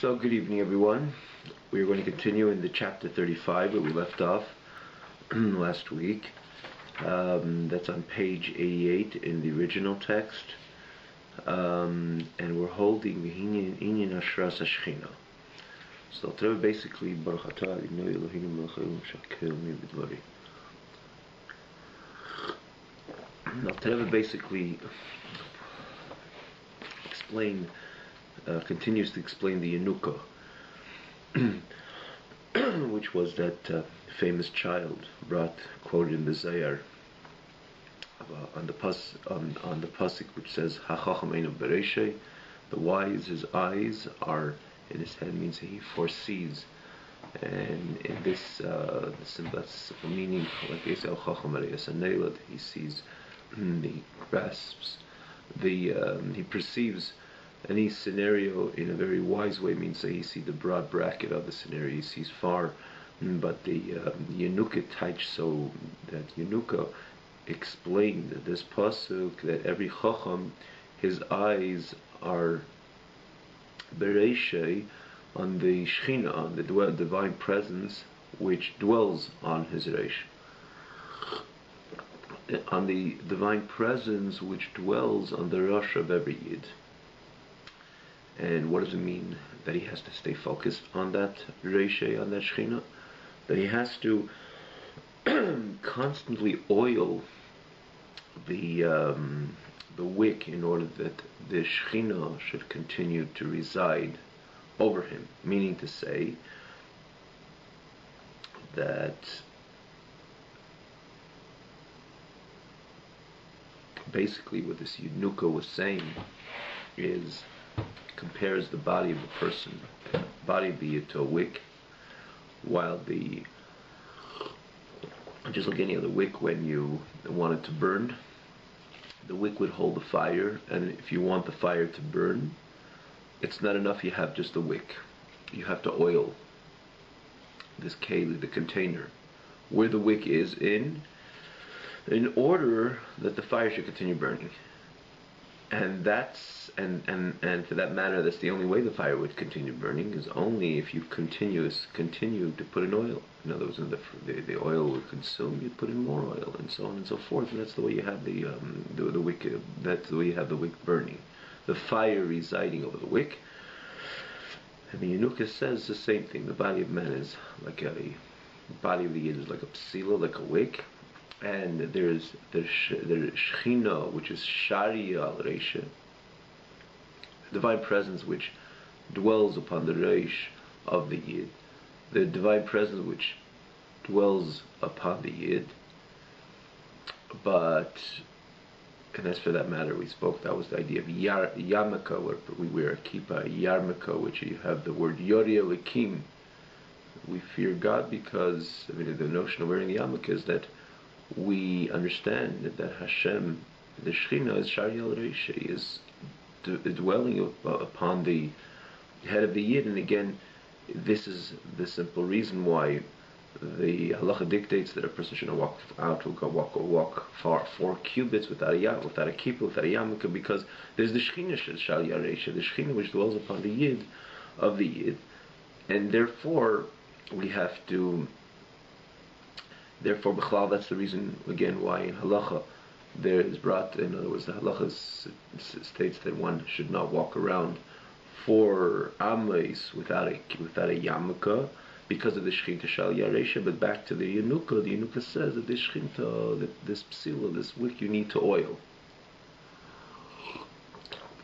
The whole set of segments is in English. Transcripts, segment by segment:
So, good evening, everyone. We're going to continue in the chapter 35 where we left off last week. That's on page 88 in the original text. And we're holding Inyan Ashras Ashchina. So, I'll basically, Baruch Atah Adonai Eloheinu melech haolam shakelni b'dvari. I'll basically explain. Continues to explain the Yanuka, which was that famous child quoted in the Zayar on the pasuk which says "Hachacham eino bereishei," the wise, his eyes are in his head, means he foresees. And in this that's meaning, like they say, he sees, he grasps, he perceives any scenario in a very wise way, means that he sees the broad bracket of the scenario, he sees far. But the Yanuka teach, so that Yanuka explained this pasuk that every chacham, his eyes are bereishei, on the Shechina, on the divine presence which dwells on his reish, on the divine presence which dwells on the rosh of every yid. And what does it mean that he has to stay focused on that Reishe, on that Shechina? That he has to constantly oil the wick in order that the Shechina should continue to reside over him. Meaning to say that basically what this Yanuka was saying is, compares the body of a person, body of the yid, to a wick, while just like any other wick, when you want it to burn, the wick would hold the fire, and if you want the fire to burn, it's not enough you have just the wick. You have to oil this keli, the container, where the wick is in order that the fire should continue burning. And and for that matter, that's the only way the fire would continue burning, is only if you continue to put in oil. In other words, the oil would consume, you put in more oil, and so on and so forth. And that's the way you have the wick. That's the way you have the wick burning, the fire residing over the wick. And the Yanuka says the same thing. The body of man is like the body of the yid is like a psila, like a wick. And there's the Shechina, which is Shari al Reisha, divine presence which dwells upon the Reish of the Yid, the divine presence which dwells upon the Yid. But, and as for that matter, we spoke, that was the idea of Yarmika, where we wear a kippah, Yarmika, which you have the word Yori Elikim. We fear God because, the notion of wearing the yarmulke is that we understand that Hashem, the Shechina, is Shari al Reish, is dwelling upon the head of the Yid. And again, this is the simple reason why the halacha dictates that a person should not walk far 4 cubits without a kippah, without a yarmulke, because there's the Shechina Shari al Reish, the Shechina which dwells upon the Yid of the Yid, and therefore we have to. Therefore, b'chlal, that's the reason, again, why in halacha there is brought, in other words, the halacha states that one should not walk around 4 amos without a yarmulke, because of the shechita shal yaresha. But back to the Yanuka says that this shechita, that this psila, this wick, you need to oil.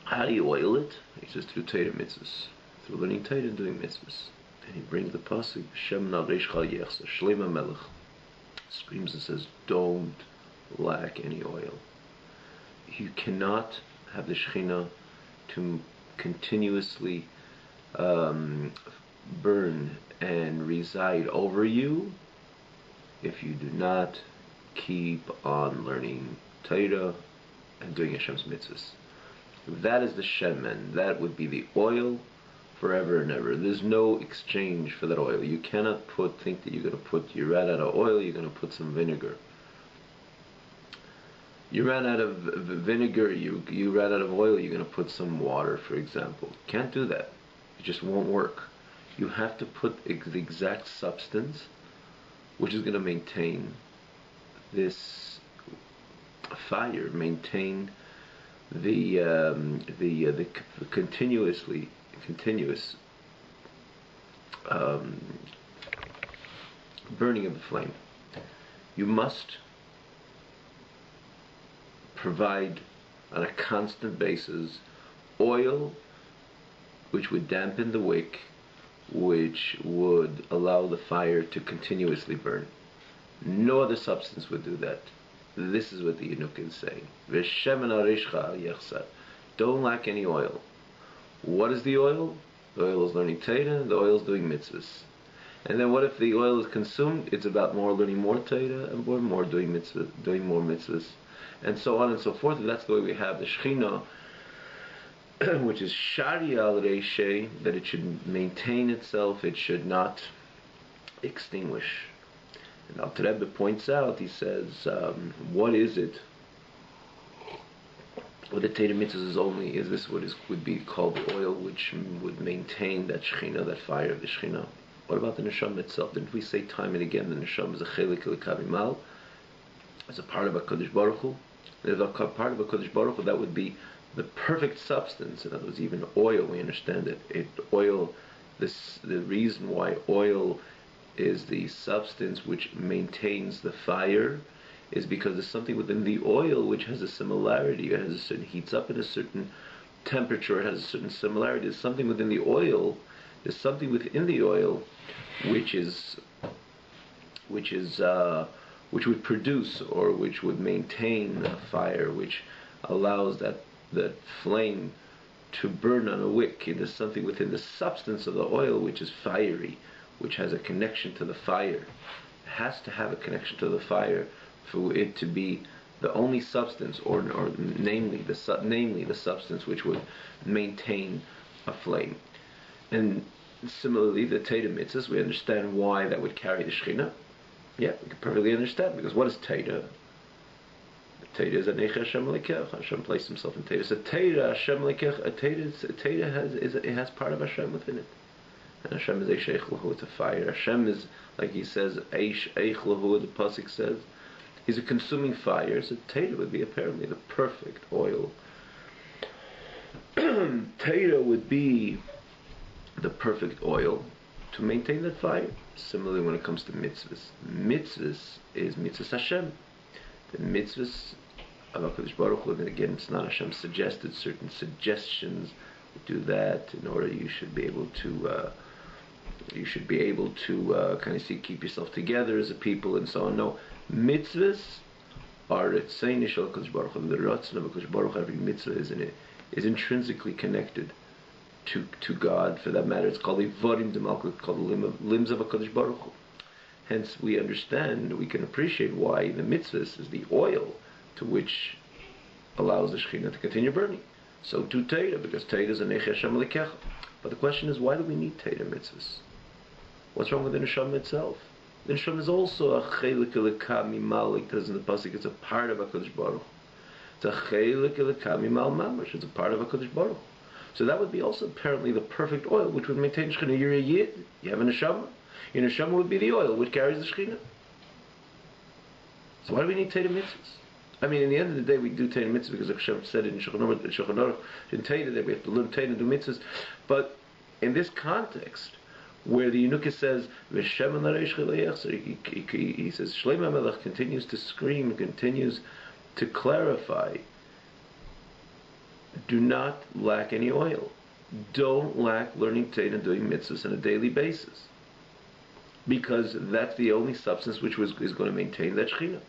How do you oil it? He says through Torah mitzvahs, through learning Torah and doing mitzvahs. And he brings the pasuk, Shem na reish chal yechsa, Shlema melech, screams and says, don't lack any oil. You cannot have the Shechina to continuously burn and reside over you if you do not keep on learning Torah and doing Hashem's mitzvahs. That is the shemen. That would be the oil forever and ever. There's no exchange for that oil. You cannot think that you ran out of oil, you're going to put some vinegar. You ran out of vinegar, you ran out of oil, you're going to put some water, for example. Can't do that. It just won't work. You have to put the exact substance which is going to maintain this fire, maintain the continuous burning of the flame. You must provide on a constant basis oil which would dampen the wick, which would allow the fire to continuously burn. No other substance would do that. This is what the Yinuk is saying. V'shemen arishcha al yechsar. Don't lack any oil. What is the oil? The oil is learning Torah, the oil is doing mitzvahs. And then what if the oil is consumed? It's about more learning more Torah and more doing mitzvahs, doing more mitzvahs, and so on and so forth. And that's the way we have the Shechina, which is Shari al Reishe, that it should maintain itself, it should not extinguish. And Alter Rebbe points out, he says, what is it? What the Torah mitzvahs is only, is this what would be called the oil which would maintain that Shechina, that fire of the Shechina? What about the Neshama itself? Didn't we say time and again the Neshama is a chelik l'kavimal, as a part of HaKadosh Baruch Hu? There's a part of HaKadosh Baruch Hu that would be the perfect substance. In other words, even oil, we understand it. Oil, the reason why oil is the substance which maintains the fire is because there's something within the oil which has a similarity. It has a certain, heats up at a certain temperature. It has a certain similarity. There's something within the oil. There's something within the oil which would produce or which would maintain a fire, which allows that flame to burn on a wick. There's something within the substance of the oil which is fiery, which has a connection to the fire. It has to have a connection to the fire for it to be the only substance, or namely the substance which would maintain a flame. And similarly, the Torah mitzvahs, we understand why that would carry the Shechina. Yeah, we can perfectly understand, because what is Torah? Torah is Anei Hashem Lekech. Hashem placed himself in Torah. So Torah, Hashem Lekech, Torah has part of Hashem within it. And Hashem is Eish Eich Lahu, it's a fire. Hashem is, like he says, Eish Eich Lahu, the Pasuk says, he's a consuming fire. So Torah would be apparently the perfect oil. Torah would be the perfect oil to maintain that fire. Similarly, when it comes to mitzvahs, mitzvahs is mitzvahs Hashem. The mitzvahs of HaKadosh Baruch Hu, and again, it's not Hashem suggested, certain suggestions do that in order you should be able to kind of keep yourself together as a people and so on. No, mitzvahs are Ritzein Shel HaKadosh Baruch Hu. The Ratzon of HaKadosh Baruch Hu, every mitzvah is intrinsically connected to God. For that matter, it's called the Varim de Malchut, called the limbs of HaKadosh Baruch Hu. Hence, we understand, we can appreciate why the mitzvahs is the oil to which allows the Shekhinah to continue burning. So too Torah, because Torah is a Nech Hashem Lekecha. But the question is, why do we need Torah mitzvahs? What's wrong with the Neshama itself? The Neshama is also a Chelik Elokah Mimal, like it says in the Pasuk. It's a part of HaKadosh Baruch Hu. It's a Chelik Elokah Mimal Mamash. It's a part of HaKadosh Baruch Hu. So that would be also apparently the perfect oil which would maintain Shekhinah. You're a Yid, you have a Neshama. Your Neshama would be the oil which carries the Shekhinah. So why do we need Torah mitzvahs? I mean, in the end of the day, we do Torah mitzvahs because Hashem said it in Shulchan Aruch, in Torah, that we have to learn Torah and do mitzvahs. But in this context, where the Yenuka says, V'shem he says, Shlomo HaMelech continues to scream, continues to clarify, do not lack any oil. Don't lack learning Torah and doing mitzvahs on a daily basis. Because that's the only substance which is going to maintain that Shekhinah.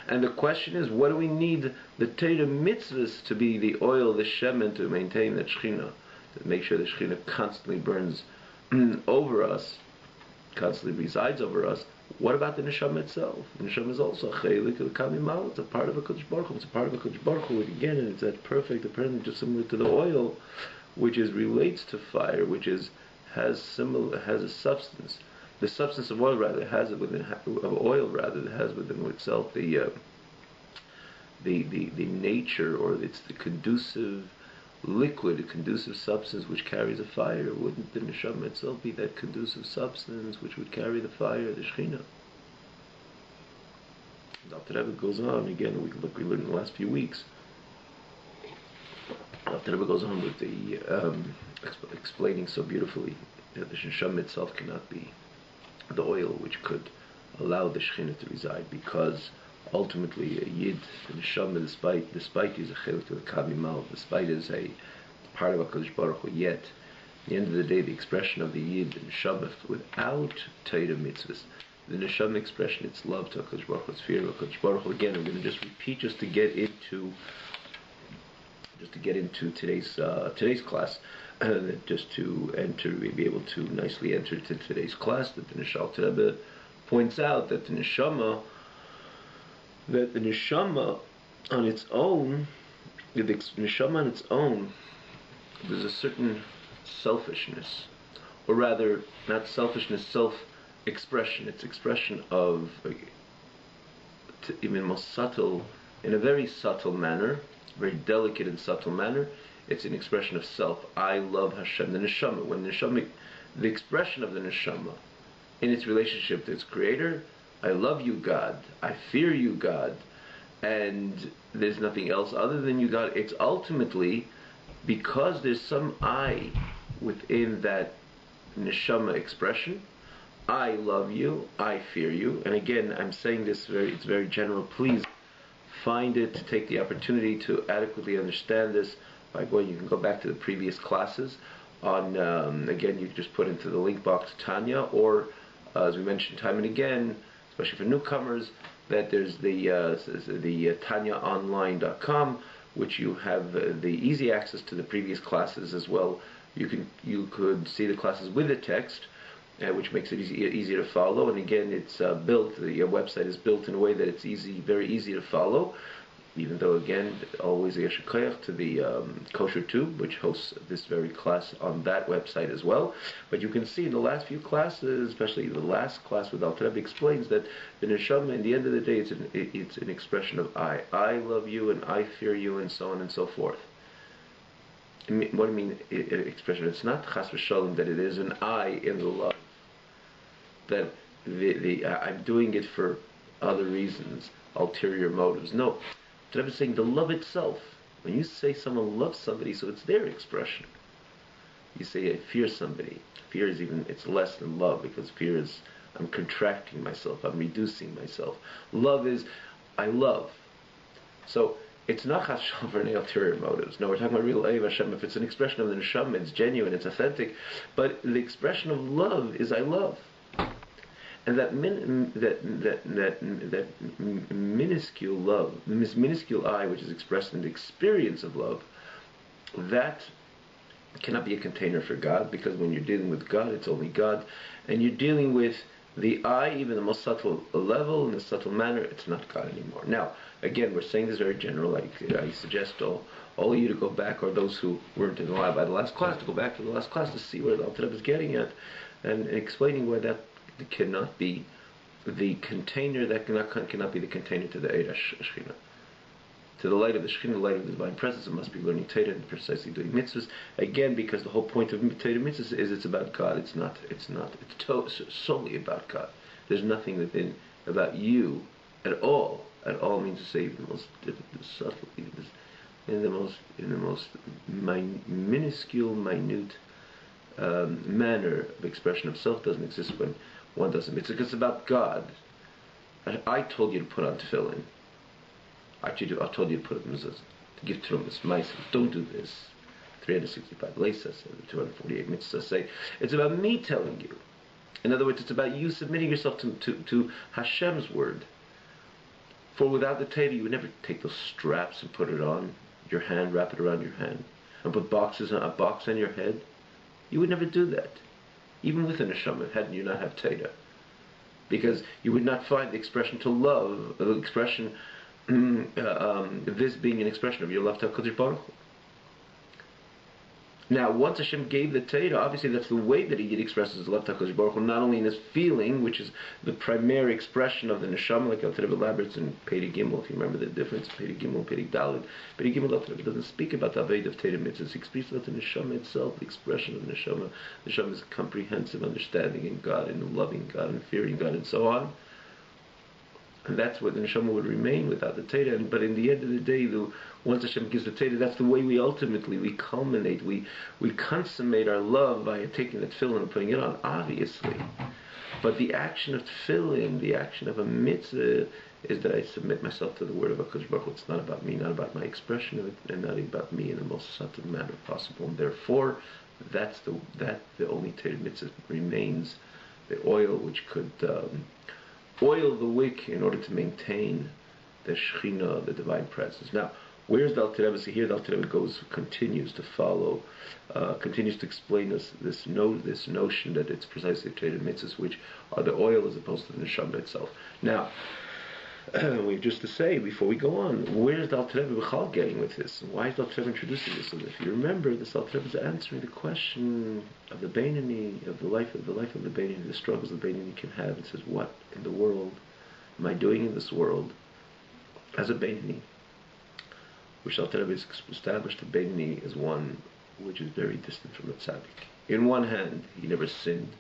And the question is, what do we need the Torah mitzvahs to be the oil, the shemen, to maintain that Shekhinah, to make sure the Shekhinah constantly burns over us, constantly resides over us? What about the Neshama itself? The Neshama is also a Chelik Elokah Mimal. It's a part of HaKadosh Baruch Hu. It's a part of HaKadosh Baruch Hu. Again, and it's that perfect, apparently just similar to the oil, which relates to fire, which has a substance. The substance of oil, rather, has it within it has within itself the nature, or it's the conducive liquid, a conducive substance which carries a fire, wouldn't the neshama itself be that conducive substance which would carry the fire, the Shekhinah? Dr. Rebbe goes on, again, we learned in the last few weeks, Dr. Rebbe goes on with the explaining so beautifully that the neshama itself cannot be the oil which could allow the Shekhinah to reside, because ultimately a Yid, the neshama, despite is a chelik to the Kavimal, despite is a part of HaKadosh Baruch Hu, yet at the end of the day the expression of the Yid, the neshama, without Torah mitzvahs, the neshama expression, its love to HaKadosh Baruch Hu, its fear of HaKadosh Baruch Hu. Again, I'm going to just repeat just to get into today's class, just to enter, be able to nicely enter to today's class, that the Neshal Rebbe points out that the neshama on its own, there's a certain selfishness, or rather, not selfishness, self-expression. It's expression of, even most subtle, in a very subtle manner, very delicate and subtle manner. It's an expression of self. I love Hashem. The neshama, the expression of the neshama in its relationship to its creator, I love you, God. I fear you, God. And there's nothing else other than you, God. It's ultimately because there's some I within that neshama expression. I love you. I fear you. And again, I'm saying this it's very general. Please find it, take the opportunity to adequately understand this by going. You can go back to the previous classes on, again, you can just put into the link box Tanya, or as we mentioned time and again, especially for newcomers, that there's the TanyaOnline.com, which you have the easy access to the previous classes as well. You could see the classes with the text, which makes it easier to follow. And again, it's the website is built in a way that it's very easy to follow. Even though, again, always a yesher koach to the Kosher Tube, which hosts this very class on that website as well. But you can see in the last few classes, especially the last class with Alter Rebbe, explains that the neshama, in the end of the day, it's an expression of I. I love you and I fear you, and so on and so forth. What do you mean, expression? It's not chas v'shalom that it is an I in the love. That I'm doing it for other reasons, ulterior motives. No. The Rebbe is saying the love itself. When you say someone loves somebody, so it's their expression. You say I fear somebody. Fear is it's less than love, because fear is I'm contracting myself, I'm reducing myself. Love is I love. So it's not chashal for any ulterior motives. No, we're talking about real Eiv Hashem. If it's an expression of the neshama, it's genuine, it's authentic. But the expression of love is I love. And that minuscule love, this minuscule I, which is expressed in the experience of love, that cannot be a container for God, because when you're dealing with God, it's only God, and you're dealing with the I, even the most subtle level, in a subtle manner, it's not God anymore. Now, again, we're saying this very general. I suggest all of you to go back, or those who weren't in the lab by the last class, to go back to the last class to see where the Alter Rebbe is getting at, and explaining why that cannot be the container, that cannot be the container to the Eid Shekhinah. To the light of the Shekhinah, the light of the divine presence, it must be learning Torah and precisely doing mitzvahs. Again, because the whole point of Torah mitzvahs is it's about God. It's solely about God. There's nothing within about you at all. At all means to say even the most subtle, in the most minuscule, minute manner of expression of self doesn't exist when one doesn't. It's because it's about God. I told you to put on tefillin. I told you to put on mezuzah, to give trumas, ma'aser. Don't do this. 365 leisas, 248 mitzvahs say. It's about me telling you. In other words, it's about you submitting yourself to Hashem's word. For without the Torah, you would never take those straps and put it on your hand, wrap it around your hand, and put a box on your head. You would never do that. Even with a neshama, had you not have Torah. Because you would not find the expression to love, the expression, this being an expression of your love to HaKadosh Baruch Hu. Now, once Hashem gave the Torah, obviously that's the way that he expresses his love to HaKadosh Baruch Hu, not only in his feeling, which is the primary expression of the neshama, like Al Torah elaborates in Perek Gimel, if you remember the difference, Perek Gimel and Perek Daled. Perek Gimel, Al Torah doesn't speak about the Aved of Torah mitzvahs, he speaks about the neshama itself, the expression of the neshama. The neshama is comprehensive understanding in God, and loving God, and fearing God, and so on. And that's what the neshama would remain without the Torah. But in the end of the day, once Hashem gives the Torah, that's the way we culminate, we consummate our love by taking the tefillin and putting it on, obviously. But the action of tefillin, the action of a mitzvah, is that I submit myself to the word of HaKadosh Baruch Hu. It's not about me, not about my expression of it, and not about me in the most subtle manner possible. And therefore, that the only Torah mitzvah remains, the oil which could oil the wick in order to maintain the Shekhinah, the divine presence. Now, where's the Alter Rebbe? So here the Alter Rebbe continues to follow, continues to explain this notion that it's precisely the Torah mitzvahs which are the oil as opposed to the neshama itself. Now, we just to say before we go on, where's the Alter Rebbe B'chal getting with this? Why is the Alter Rebbe introducing this? And if you remember, this Alter Rebbe is answering the question of the Beinoni, of the life of the Beinoni, the struggles the Beinoni can have, and says, what in the world am I doing in this world as a Beinoni? Which Alter Rebbe has established the Beinoni as one which is very distant from the Tzaddik. In one hand, he never sinned,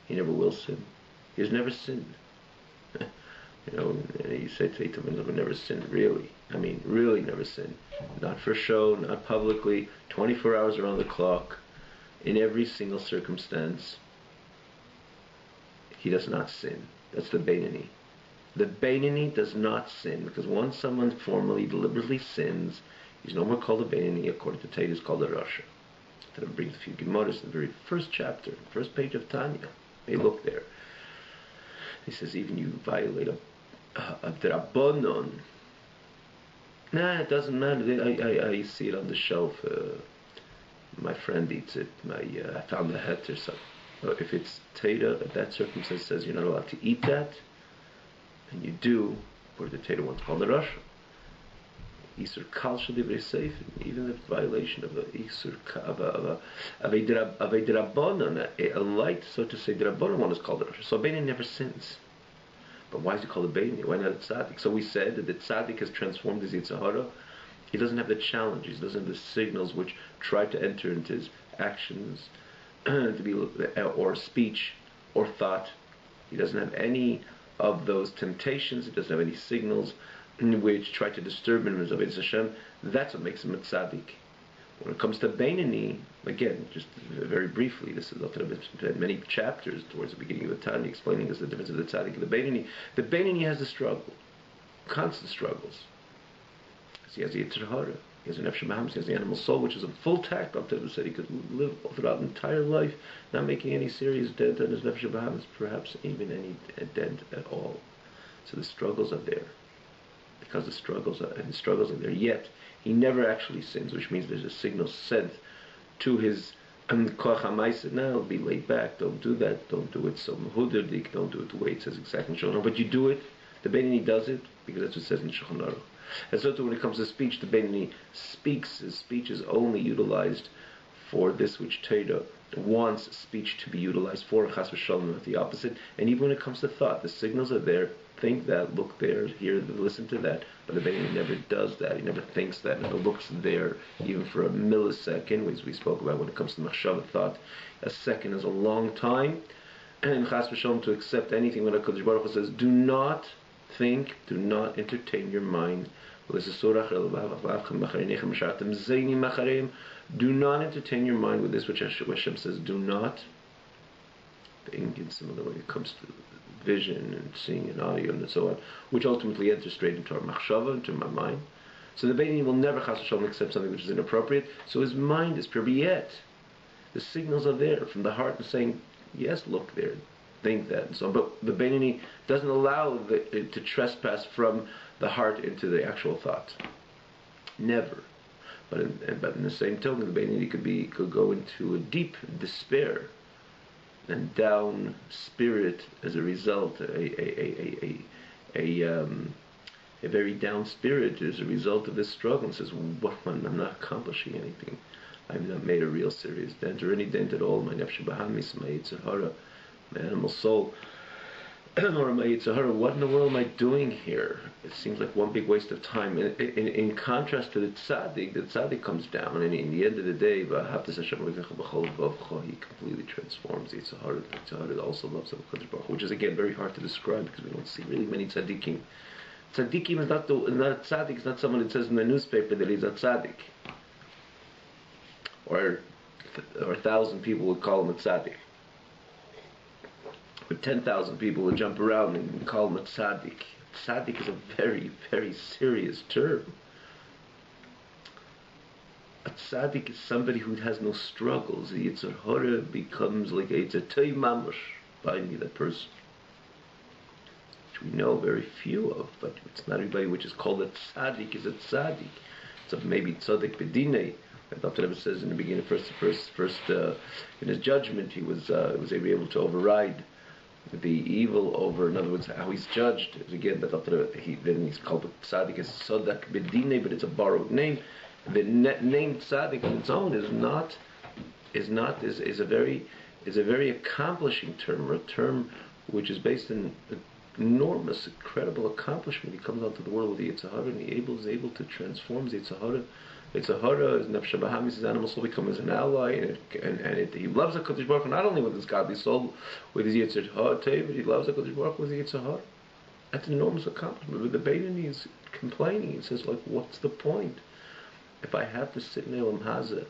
he never will sin, he has never sinned. You know, you say to Eitam, never sinned, really. I mean, really never sinned. Not for show, not publicly, 24 hours around the clock, in every single circumstance. He does not sin. That's the Beinoni. The Beinoni does not sin, because once someone formally, deliberately sins, he's no more called a Beinoni. According to Tate, he's called a Rasha. That brings a few Gemaras in the very first chapter, first page of Tanya. They look there. He says, even you violate a Drabonon. Nah, it doesn't matter. I see it on the shelf. My friend eats it. I found the het or something. If it's Teda, that circumstance says you're not allowed to eat that, and you do, according to Teda, what's called a Rasha. Isur Kal Shadivrei Seif, even the violation of a Isur of a Drabonon, a light, so to say, Drabonon one is called a Rasha. So Beinoni never sins. But why is he called a Beinoni? Why not a Tzaddik? So we said that the Tzaddik has transformed his Yetzer Hara. He doesn't have the challenges, he doesn't have the signals which try to enter into his actions, to be, or speech, or thought. He doesn't have any of those temptations. He doesn't have any signals which try to disturb him as Avodas Hashem. That's what makes him a Tzaddik. When it comes to Beinoni, again, just very briefly, this is many chapters towards the beginning of the Tanya explaining this, the difference of the Tzaddik and the Beinoni. The Beinoni has a struggle, constant struggles. He has the Yetzer Hara, he has an Nefesh Bahamis, he has the animal soul, which is a full tact. Abdullah said he could live throughout an entire life not making any serious dent on his Nefesh Bahamis, perhaps even any dent at all. So the struggles are there. Because the struggles are there, yet he never actually sins, which means there's a signal sent to his koach hamaisa. Now be laid back, don't do that, don't do it so mehuderdik, don't do it the way it says exactly in Shulchan Aruch, but you do it. The Beinoni does it because that's what it says in Shulchan Aruch. And so too, when it comes to speech, the Beinoni speaks. His speech is only utilized for this which Torah wants speech to be utilized for, chas v'shalom, not the opposite. And even when it comes to thought, the signals are there. Think that, look there, hear, listen to that. But the Beinoni never does that. He never thinks that. Never looks there, even for a millisecond, as we spoke about when it comes to machshava, thought. A second is a long time. And chas v'shalom, to accept anything when HaKadosh Baruch Hu says, do not think, do not entertain your mind. Do not entertain your mind with this which Hashem says, do not. In similar when it comes to vision and seeing and audio and so on, which ultimately enters straight into our machshava, into my mind. So the Beinoni will never chas v'shalom accept something which is inappropriate. So his mind is pure. But yet, the signals are there from the heart and saying, yes, look there, think that, and so on. But the Beinoni doesn't allow it to trespass from the heart into the actual thought. Never. But in the same token, the Beinoni could go into a deep despair and down spirit as a result, a very down spirit as a result of this struggle, and says, "What? I'm not accomplishing anything. I've not made a real serious dent or any dent at all. My nefesh bahamis, my Yetzer Hara, my animal soul, or my Yetzer Hara. What in the world am I doing here? It seems like one big waste of time. In contrast to the tzaddik comes down, and in the end of the day, he completely transforms the Yetzer Hara. The Yetzer Hara also loves HaKadosh Baruch Hu, which is again very hard to describe because we don't see really many tzaddikim. Tzaddikim is not a tzaddik. It's not someone that says in the newspaper that he's a tzaddik. Or 1,000 people would call him a tzaddik. Or 10,000 people would jump around and call him a tzaddik. Tzaddik is a very, very serious term. A tzaddik is somebody who has no struggles. The Yetzer Hara becomes like a tzaddik mamash by me, that person. Which we know very few of, but it's not everybody which is called a tzaddik is a tzaddik. So maybe tzaddik bedinei. Dr. Rebbe says in the beginning, first in his judgment, he was able to override the evil over. In other words, how he's judged. Again, then he's called tzaddik as tzaddik bedinei, but it's a borrowed name. The name tzaddik on its own is a very accomplishing term, or a term which is based on enormous, incredible accomplishment. He comes out to the world with the Yetzer Hara, and he is able to transform the Yetzer Hara. Yetzer Hara, his nefesh bahamis, his animal soul, becomes an ally, and he loves HaKadosh Baruch Hu not only with his godly soul, with his Yetzer Hara, but he loves HaKadosh Baruch Hu with the Yetzer Hara. That's an enormous accomplishment. But the Beinoni is complaining. He says, like, what's the point? If I have to sit in Elam Haza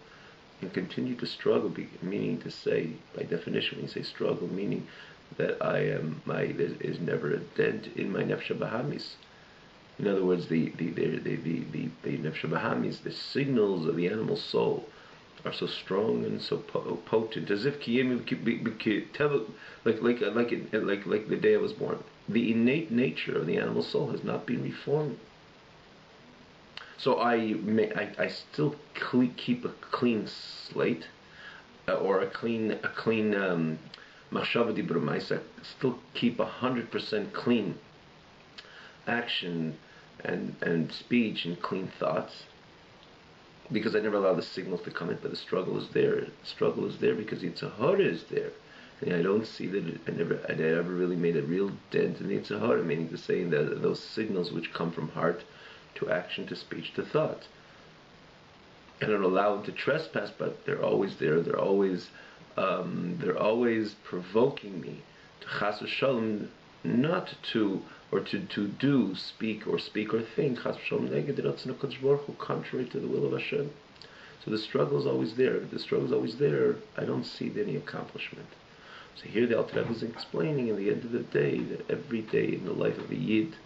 and continue to struggle, meaning to say, by definition, when you say struggle, meaning that there is never a dent in my nefesh bahamis. In other words, the nefesh bahamis, the signals of the animal soul, are so strong and so potent, as if like the day I was born. The innate nature of the animal soul has not been reformed. So I still keep a clean slate, or a clean machshava dibur ma'isa. Still keep 100% clean action and speech and clean thoughts, because I never allow the signals to come in. But the struggle is there. The struggle is there because Yetzer Hara is there. And I don't see that I never really made a real dent in the Yetzer Hara, meaning to say that those signals which come from heart to action, to speech, to thought. I don't allow them to trespass, but they're always there. They're always provoking me to chas v'shalom, not to do, speak or think chas v'shalom neged ratzon HaKadosh Baruch Hu, contrary to the will of Hashem. So the struggle is always there. If the struggle is always there, I don't see any accomplishment. So here the Alter Rebbe is explaining, in the end of the day, that every day in the life of a Yid,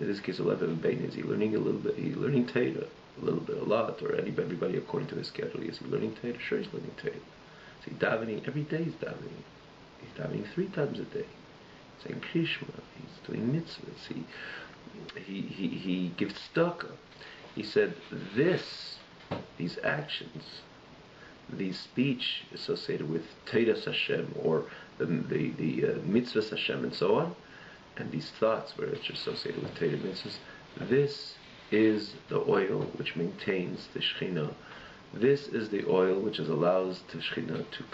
in this case, a life of a Bein, is he learning a little bit? He's learning Torah a little bit, a lot, or everybody according to the schedule. Is he learning Torah? Sure, he's learning Torah. Is he davening? Every day he's davening. He's davening 3 times a day. He's saying Krishma. He's doing mitzvahs. He gives tzedakah. He said these actions, the speech associated with Teiras Hashem, or the mitzvahs Hashem, and so on, and these thoughts which are associated with Torah mitzvahs, this is the oil which maintains the Shekhinah. This is the oil which allows the Shekhinah to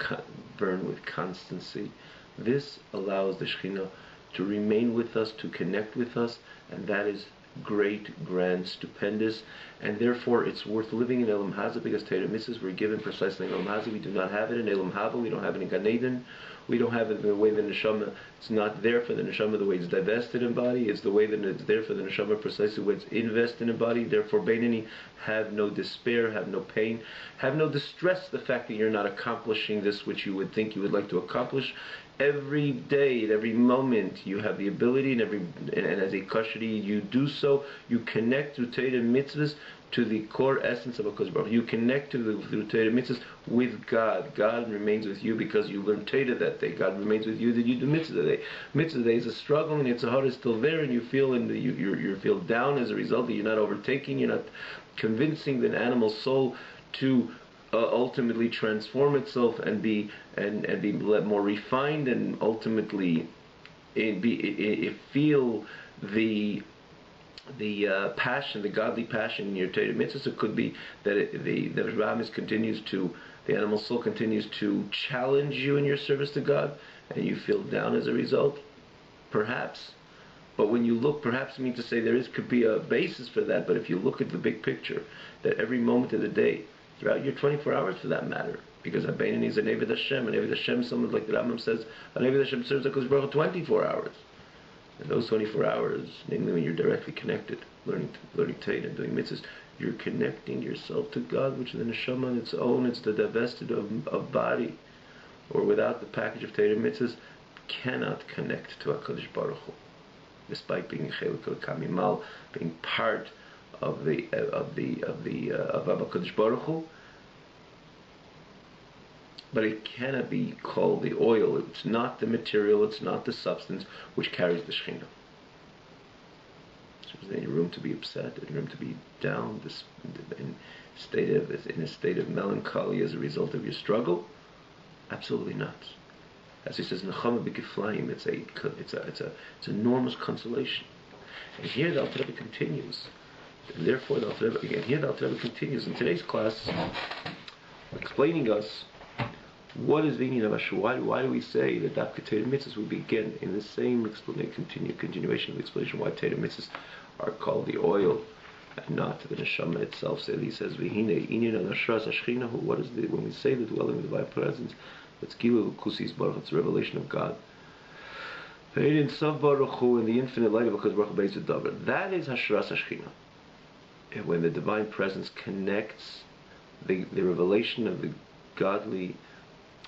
burn with constancy. This allows the Shekhinah to remain with us, to connect with us, and that is great, grand, stupendous, and therefore it's worth living in Elam Haza, because Torah mitzvahs were given precisely in Elam Haza. We do not have it in Elam Hava. We don't have it in Gan Eden. We don't have it in the way the neshama. It's not there for the neshama the way it's divested in body. It's the way that it's there for the neshama precisely when it's invested in body. Therefore, Beinoni, have no despair, have no pain, have no distress. The fact that you're not accomplishing this which you would think you would like to accomplish. Every day, at every moment, you have the ability, and as a kashri, you do so. You connect through Torah mitzvahs to the core essence of HaKadosh Baruch Hu. You connect through Torah mitzvahs with God. God remains with you because you learn Torah that day. God remains with you that you do mitzvah that day. Mitzvah day is a struggle, and Yetzer Hara is still there, and you feel you feel down as a result that you're not overtaking, you're not convincing the animal soul to ultimately transform itself and be more refined, and ultimately feel the passion, the godly passion in your Torah mitzvahs. It could be that the Rambam continues to, the animal soul continues to challenge you in your service to God, and you feel down as a result. Perhaps. But when you look, perhaps I mean to say could be a basis for that, but if you look at the big picture, that every moment of the day, throughout your 24 hours for that matter, because Abeinani is an Eved Hashem, and Eved Hashem, someone like the Rambam says, an Eved Hashem serves HaKadosh Baruch Hu 24 hours. And those 24 hours, namely when you're directly connected, learning Torah and doing mitzvahs, you're connecting yourself to God, which is the neshama on its own. It's the divested of body, or without the package of Torah mitzvahs, cannot connect to HaKadosh Baruch Hu, despite being chelik kamimal, being part of HaKadosh Baruch Hu. But it cannot be called the oil. It's not the material, it's not the substance which carries the Shekhinah. So there's any room to be upset, any room to be down, in a state of melancholy as a result of your struggle? Absolutely not. As he says, Nechama b'kiflayim, it's enormous consolation. And here the Alter Rebbe continues. And therefore the Alter Rebbe continues in today's class, explaining us what is the meaning of Ashur. Why do we say that Dafka Torah mitzvahs will begin in the same continuation of the explanation why Torah mitzvahs are called the oil and not the neshama itself? So he says, "V'hine inyan al-ashras ashchinahu." What is when we say the dwelling of the divine presence? It's gilu kusis baruch. It's a revelation of God. Ve'in sav baruch hu, in the infinite light of HaKadosh Baruch Hu Beis Davar. That is hashras ashchina. And when the divine presence connects the revelation of the godly.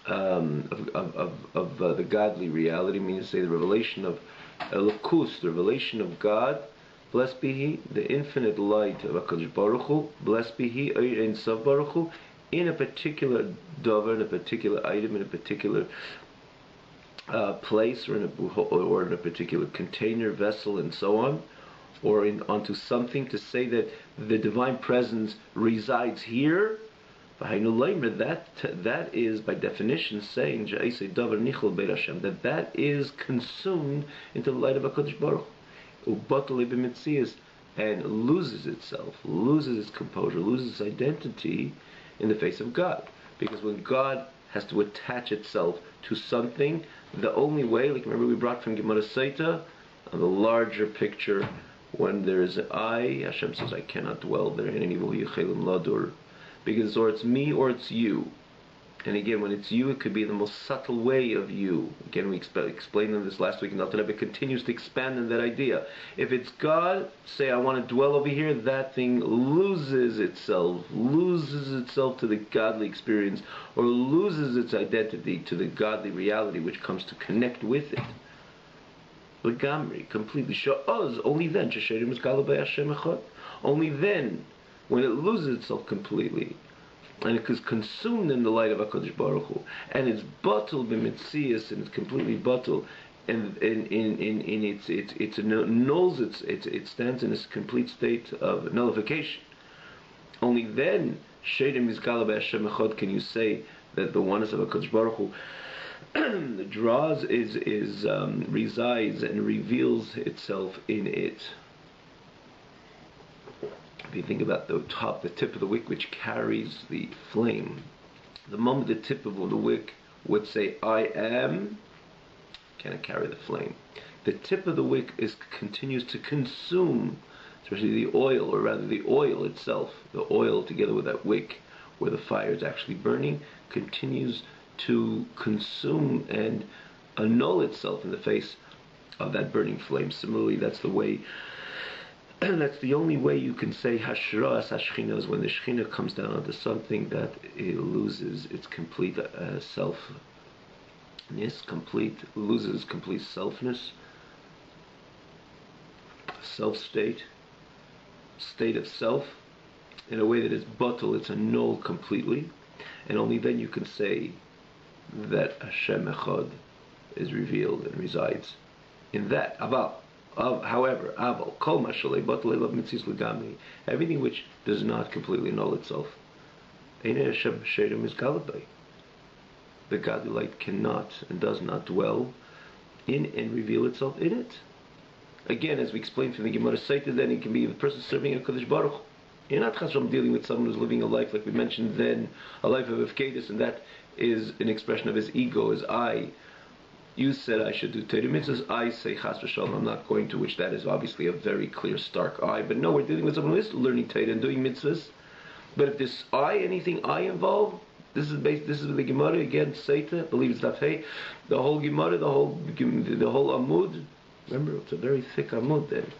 The godly reality, means to say the revelation of Elokus, the revelation of God, blessed be He, the infinite light of HaKadosh Baruch Hu, blessed be He, Oyer Ein Sof Baruch Hu, in a particular dover, in a particular item, in a particular place, or in a particular container, vessel, and so on, or onto something, to say that the divine presence resides here. That is by definition saying that is consumed into the light of HaKadosh Baruch Hu, and loses itself, loses its composure, loses its identity in the face of God. Because when God has to attach itself to something, the only way, like remember we brought from Gemara Saita, on the larger picture, when there is an I, Hashem says, I cannot dwell there in any ladur. Because or it's me or it's you. And again, when it's you, it could be the most subtle way of you. Again, we explained this last week, and Alter Rebbe continues to expand on that idea. If it's God, say, I want to dwell over here, that thing loses itself to the godly experience, or loses its identity to the godly reality which comes to connect with it. L'gamri, completely. Sha'oz, only then, Shesherim is Galabay Hashem Echad. Only then, when it loses itself completely, and it is consumed in the light of HaKadosh Baruch Hu, and it's bottled b'mitzias, and it's completely bottled, and it nulls it stands in this complete state of nullification. Only then, Sheidim Yizgala B'Hashem Echad, can you say that the oneness of HaKadosh Baruch Hu draws, resides and reveals itself in it. If you think about the tip of the wick which carries the flame, the moment the tip of the wick would say, I am, can it carry the flame? The tip of the wick continues to consume, especially the oil, or rather the oil itself, the oil together with that wick where the fire is actually burning, continues to consume and annul itself in the face of that burning flame. Similarly, that's the way. That's the only way you can say Hashras Hashchina, is when the Shechina comes down onto something that it loses its complete selfness, loses complete selfness, state of self, in a way that it's bottled, it's annulled completely, and only then you can say that Hashem Echad is revealed and resides in that. However, everything which does not completely annul itself, the godly light cannot and does not dwell in and reveal itself in it. again, as we explained from the Gemara Saita, then it can be the person serving a Kodesh Baruch Hu. You're not chas from dealing with someone who's living a life, like we mentioned then, a life of Efkedus, and that is an expression of his ego, his I. You said I should do Torah mitzvahs, I say chas v'shalom, I'm not going to, which that is obviously a very clear, stark I. But no, we're dealing with someone who is learning Torah and doing mitzvahs. But if this I, anything I involved, this is the Gemara again, Seita, I believe it's Daf, the whole Gemara, the whole Amud. Remember, it's a very thick Amud then.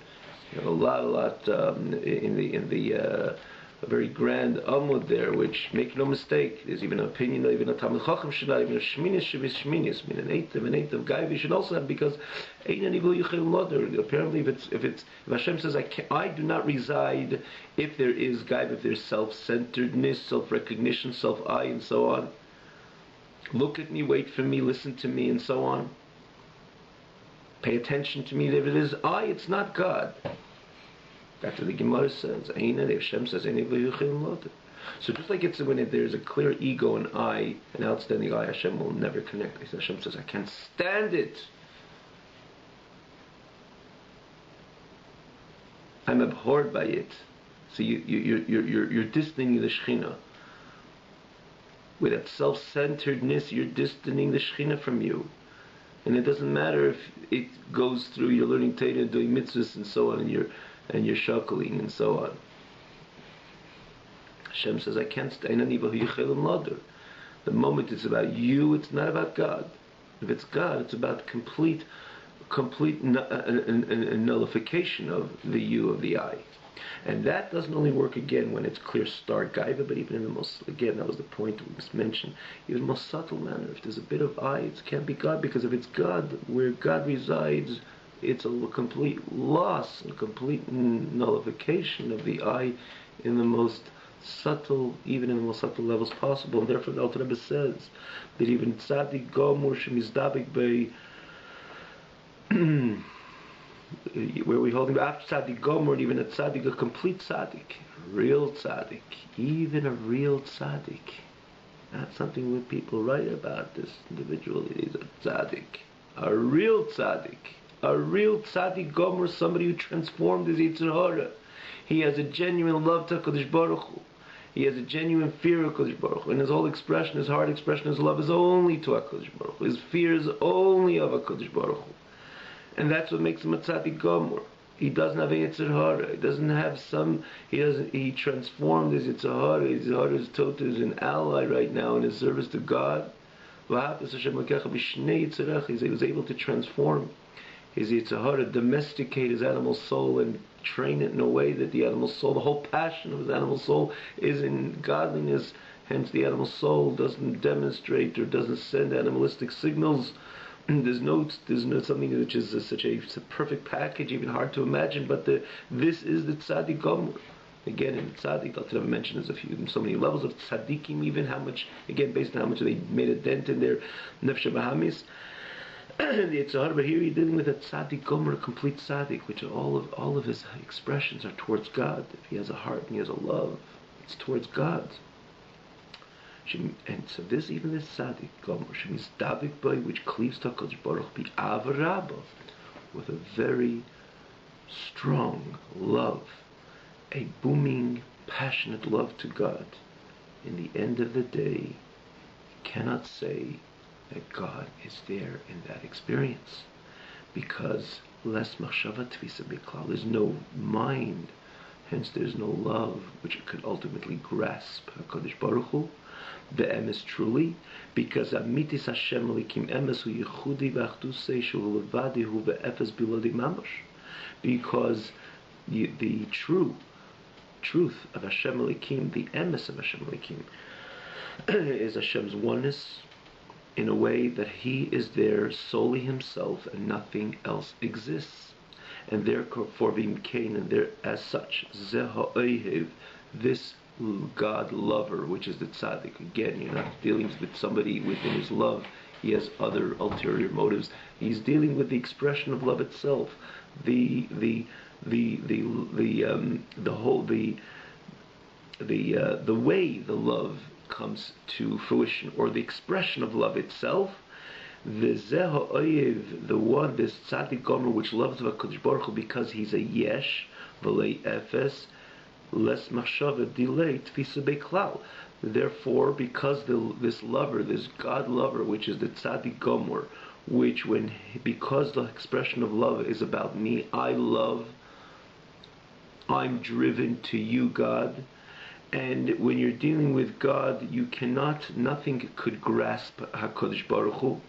You have a lot in the a very grand Amud there, which, make no mistake, there's even an opinion, even a Talmud Chacham should not, even a Shminis should be Shminis, I mean an eighth of Gaivi should also have, because apparently if Hashem says I do not reside, if there is Gaiv, if there's self-centeredness, self-recognition, self-I, and so on, look at me, wait for me, listen to me, and so on, pay attention to me, if it is I, it's not God. That's what the Gemara says. Hashem says, so just like it's when there's a clear ego and I, an outstanding I, Hashem will never connect. Hashem says, I can't stand it. I'm abhorred by it. So you're distancing the Shekhinah. With that self-centeredness, you're distancing the Shekhinah from you. And it doesn't matter if it goes through, you're learning Torah, doing mitzvahs and so on, and you're shuckling and so on. Hashem says, I can't stand the moment it's about you, it's not about God. If it's God, it's about complete nullification of the you, of the I. And that doesn't only work again when it's clear, stark gaiva, but even in the most, again, that was the point we just mentioned, even in the most subtle manner. If there's a bit of I, it can't be God, because if it's God, where God resides, it's a complete loss, a complete nullification of the I in the most subtle, even in the most subtle levels possible. And therefore the Alter Rebbe says that even tzaddik gomur shemizdabik bei where we holding after tzaddik gomur, even a tzaddik, a complete tzaddik, real tzaddik, even a real tzaddik, not something that people write about. This individual is a tzaddik, a real tzaddik. A real tzaddik gomer, somebody who transformed his Yetzer Hara. He has a genuine love to HaKadosh Baruch Hu. He has a genuine fear of HaKadosh Baruch Hu. And his whole expression, his heart expression, his love is only to HaKadosh Baruch Hu. His fear is only of HaKadosh Baruch Hu. And that's what makes him a tzaddik gomer. He doesn't have a Yetzer Hara. He doesn't have he transformed his Yetzer Hara. His Yetzer Hara is total, is an ally right now in his service to God. He was able to transform his Yetzer Hara, domesticate his animal soul and train it in a way that the animal soul, the whole passion of his animal soul is in godliness. Hence the animal soul doesn't demonstrate or doesn't send animalistic signals. There's no something which is such a perfect package, even hard to imagine, but this is the tzaddik gomer. Again, in tzaddik, I'll never mention there's so many levels of tzaddikim, even how much, again, based on how much they made a dent in their nefesh bahamis. The Yetzer Hara, but here you're dealing with a tzaddik gomer, a complete tzaddik, which all of his expressions are towards God. If he has a heart and he has a love, it's towards God. And so even this tzaddik gomer, shemizdabik boy, which cleaves to HaKadosh Baruch Hu, avarabba, with a very strong love, a booming, passionate love to God. In the end of the day, you cannot say that God is there in that experience, because less machshava tvisa biklal, there's no mind, hence there's no love which could ultimately grasp HaKadosh Baruch Hu, the emes truly, because amitis Hashem elikim emes hu yichudi v'achdusei shu levadi hu ve'efes bilodi mamash, because the truth of Hashem elikim, the emes of Hashem elikim, is Hashem's oneness, in a way that He is there solely Himself and nothing else exists, and therefore being Cain, and there as such Zeha Oihev, this God lover, which is the tzaddik. Again, you're not dealing with somebody within his love. He has other ulterior motives. He's dealing with the expression of love itself, the way the love comes to fruition, or the expression of love itself. V'zeh ha'oyev, the one, this tzaddik gomer, which loves HaKadosh Baruch Hu because he's a yesh, v'lei efes, less machshava delay tfisa beklal. Therefore, because this lover, this God lover, which is the tzaddik gomer, which because the expression of love is about me, I love, I'm driven to you, God. And when you're dealing with God, nothing could grasp HaKadosh Baruch Hu.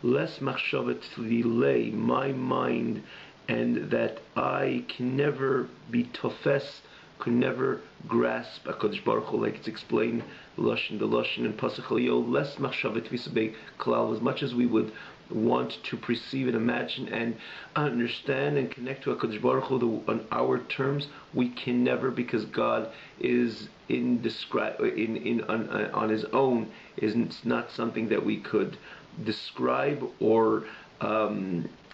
Less machshavat lilei, my mind, and that I can never be tofes, could never grasp HaKadosh Baruch Hu, like it's explained, the Lashon and Pasach Eliyot, less machshavat visabei klal, as much as we would want to perceive and imagine and understand and connect to HaKadosh Baruch Hu on our terms, we can never, because God is on His own, is not something that we could describe or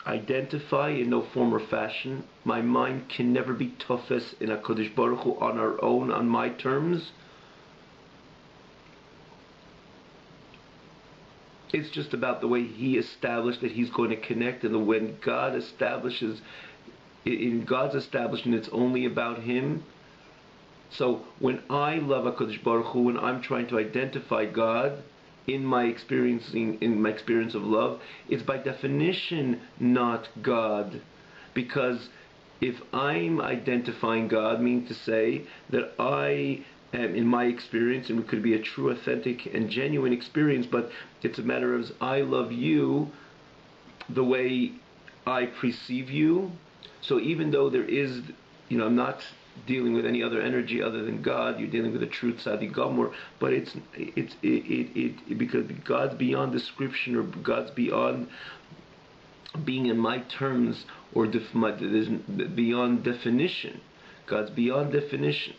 identify in no form or fashion. My mind can never be tofes in HaKadosh Baruch Hu on our own, on my terms. It's just about the way He established that He's going to connect, and when God establishes, in God's establishment, it's only about Him. So when I love HaKadosh Baruch Hu, when I'm trying to identify God in my experience of love, it's by definition not God, because if I'm identifying God, meaning to say that I am, in my experience, and it could be a true, authentic, and genuine experience, but it's a matter of I love you the way I perceive you. So even though there is, I'm not dealing with any other energy other than God, you're dealing with a true tzaddik gomer, but it's because God's beyond description, or God's beyond being in my terms, or beyond definition. God's beyond definition.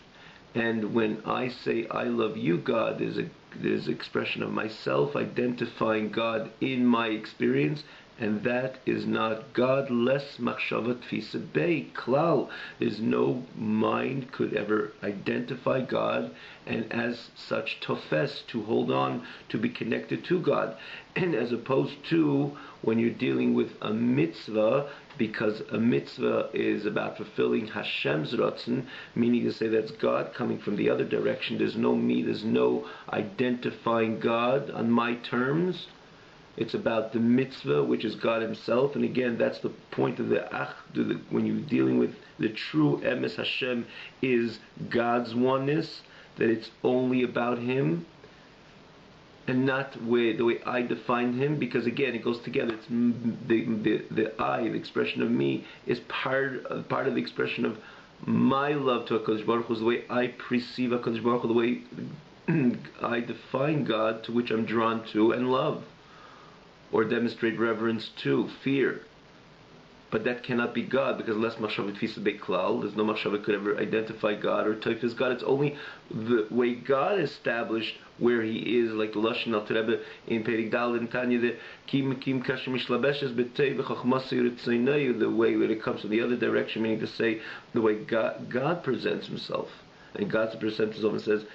And when I say I love you, God, there's expression of myself identifying God in my experience, and that is not God. Less machshava tfisa bei klal. There's no mind could ever identify God, and as such tofes, to hold on, to be connected to God. And as opposed to when you're dealing with a mitzvah, because a mitzvah is about fulfilling Hashem's ratzon, meaning to say that's God coming from the other direction. There's no me, there's no identifying God on my terms. It's about the mitzvah, which is God Himself. And again, that's the point of when you're dealing with the true emes Hashem, is God's oneness, that it's only about Him, and not the way I define Him, because again, it goes together. It's the I, the expression of me, is part of the expression of my love to HaKadosh Baruch Hu, the way I perceive HaKadosh Baruch Hu, the way I define God, to which I'm drawn to and love, or demonstrate reverence to, fear. But that cannot be God, because less machshavat tfisa bei klal, there's no machshavat could ever identify God or type as God. It's only the way God established where He is, like the Lashon Alter Rebbe in Perik Dal and Tanya, the kim kasher mishlabeshes b'tei v'chachmasei ritzonayu, the way when it comes from the other direction, meaning to say the way God presents Himself, and God presents Himself and says,